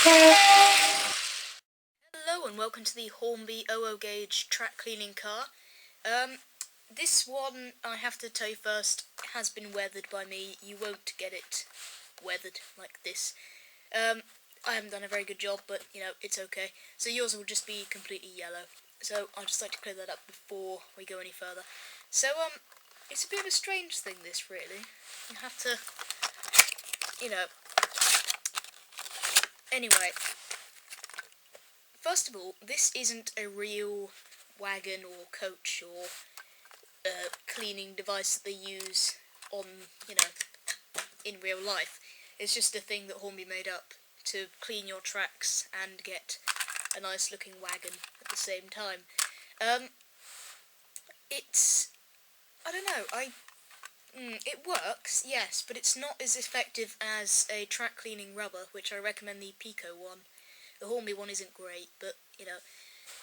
Hello and welcome to the Hornby 00 gauge track cleaning car. This one, I have to tell you first, has been weathered by me. You won't get it weathered like this. I haven't done a very good job, but you know, it's okay. So yours will just be completely yellow. So I'd just like to clear that up before we go any further. So it's a bit of a strange thing, this, really. You have to, you know. Anyway, first of all, this isn't a real wagon or coach or cleaning device that they use on, you know, in real life. It's just a thing that Hornby made up to clean your tracks and get a nice looking wagon at the same time. I don't know, it works, yes, but it's not as effective as a track cleaning rubber, which I recommend the Pico one. The Hornby one isn't great, but, you know,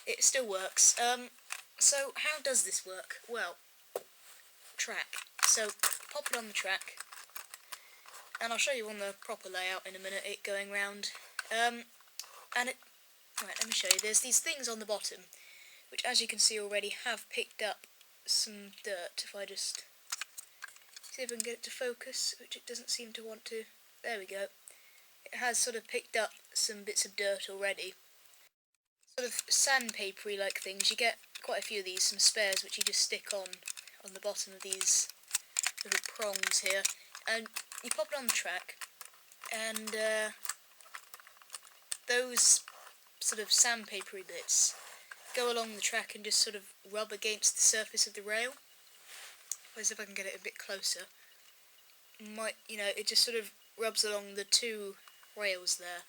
it still works. So how does this work? Well, track. So, pop it on the track, and I'll show you on the proper layout in a minute, it going round. Right, let me show you. There's these things on the bottom, which as you can see already have picked up some dirt. If I just see if I can get it to focus, which it doesn't seem to want to. There we go. It has sort of picked up some bits of dirt already. Sort of sandpapery like things. You get quite a few of these, some spares which you just stick on the bottom of these little prongs here, and you pop it on the track, and those sort of sandpapery bits go along the track and just sort of rub against the surface of the rail. Let's see if I can get it a bit closer. It just sort of rubs along the two rails there,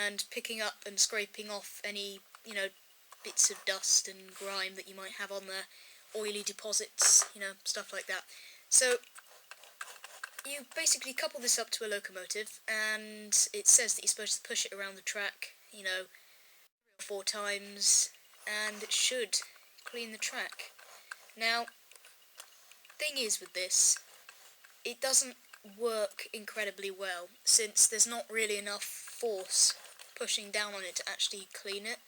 and picking up and scraping off any, you know, bits of dust and grime that you might have on there, oily deposits, you know, stuff like that. So you basically couple this up to a locomotive, and it says that you're supposed to push it around the track, you know, 3 or 4 times, and it should clean the track. Now, thing is with this, it doesn't work incredibly well, since there's not really enough force pushing down on it to actually clean it.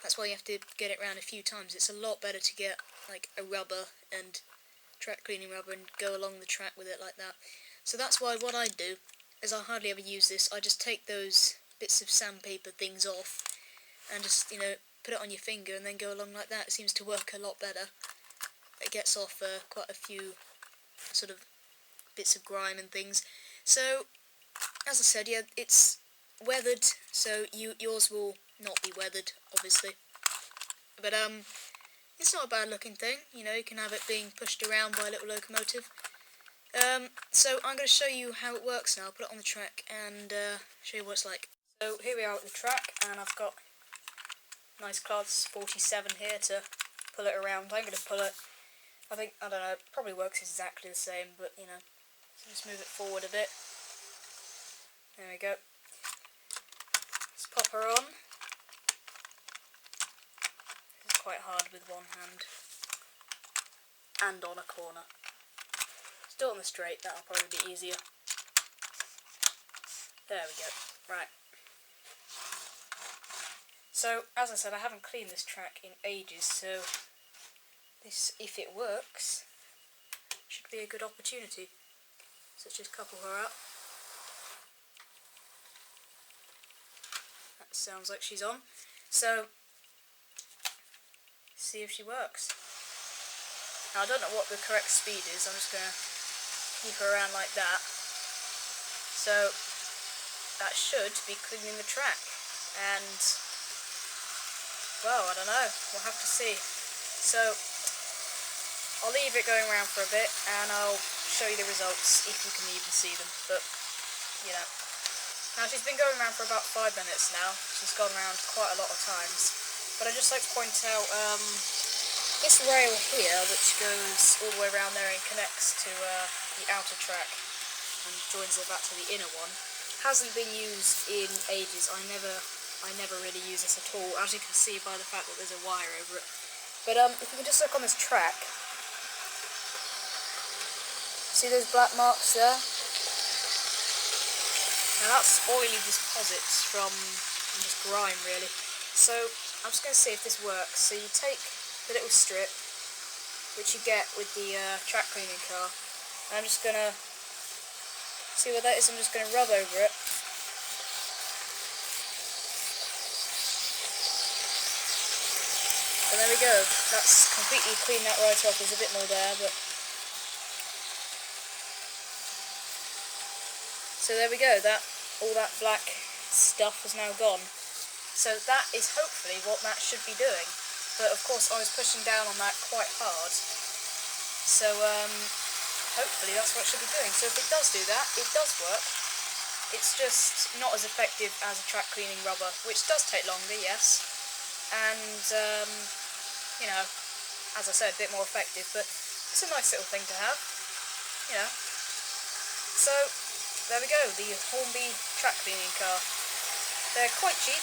That's why you have to get it around a few times. It's a lot better to get like a rubber and track cleaning rubber and go along the track with it like that. So that's why what I do is I hardly ever use this. I just take those bits of sandpaper things off and just, you know, put it on your finger and then go along like that. It seems to work a lot better. It gets off quite a few sort of bits of grime and things. So, as I said, yeah, it's weathered, so yours will not be weathered, obviously. But it's not a bad looking thing, you know, you can have it being pushed around by a little locomotive. So I'm going to show you how it works now. I'll put it on the track and show you what it's like. So here we are at the track, and I've got nice class 47 here to pull it around. I'm going to pull it, I don't know, it probably works exactly the same, but you know, so just move it forward a bit. There we go. Let's pop her on. It's quite hard with one hand. And on a corner. Still on the straight, that'll probably be easier. There we go. Right. So, as I said, I haven't cleaned this track in ages, so this, if it works, should be a good opportunity. So let's just couple her up. That sounds like she's on. So, see if she works. Now, I don't know what the correct speed is. I'm just going to keep her around like that. So, that should be cleaning the track. And, well, I don't know. We'll have to see. So, I'll leave it going around for a bit, and I'll show you the results, if you can even see them. But, you know. Now, she's been going around for about 5 minutes now. She's gone around quite a lot of times. But I'd just like to point out, this rail here, which goes all the way around there and connects to the outer track and joins it back to the inner one, hasn't been used in ages. I never really use this at all, as you can see by the fact that there's a wire over it. But if you can just look on this track, see those black marks there? Now that's oily deposits from and just grime really. So I'm just going to see if this works. So you take the little strip, which you get with the track cleaning car, and I'm just going to see what that is. I'm just going to rub over it. And there we go. That's completely cleaned that right off. There's a bit more there, but so there we go. All that black stuff is now gone. So that is hopefully what that should be doing. But of course I was pushing down on that quite hard. So hopefully that's what it should be doing. So if it does do that, it does work. It's just not as effective as a track cleaning rubber, which does take longer, yes. And you know, as I said, a bit more effective, but it's a nice little thing to have, you know. So there we go, the Hornby track cleaning car. They're quite cheap,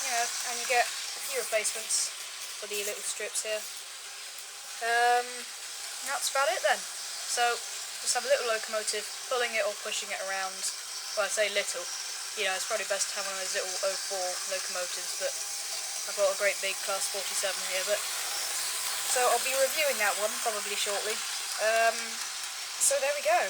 you know, and you get a few replacements for the little strips here. That's about it then. So just have a little locomotive, pulling it or pushing it around. Well, I say little, you know, it's probably best to have one of those little 04 locomotives, but I've got a great big class 47 here, but so I'll be reviewing that one probably shortly. So there we go.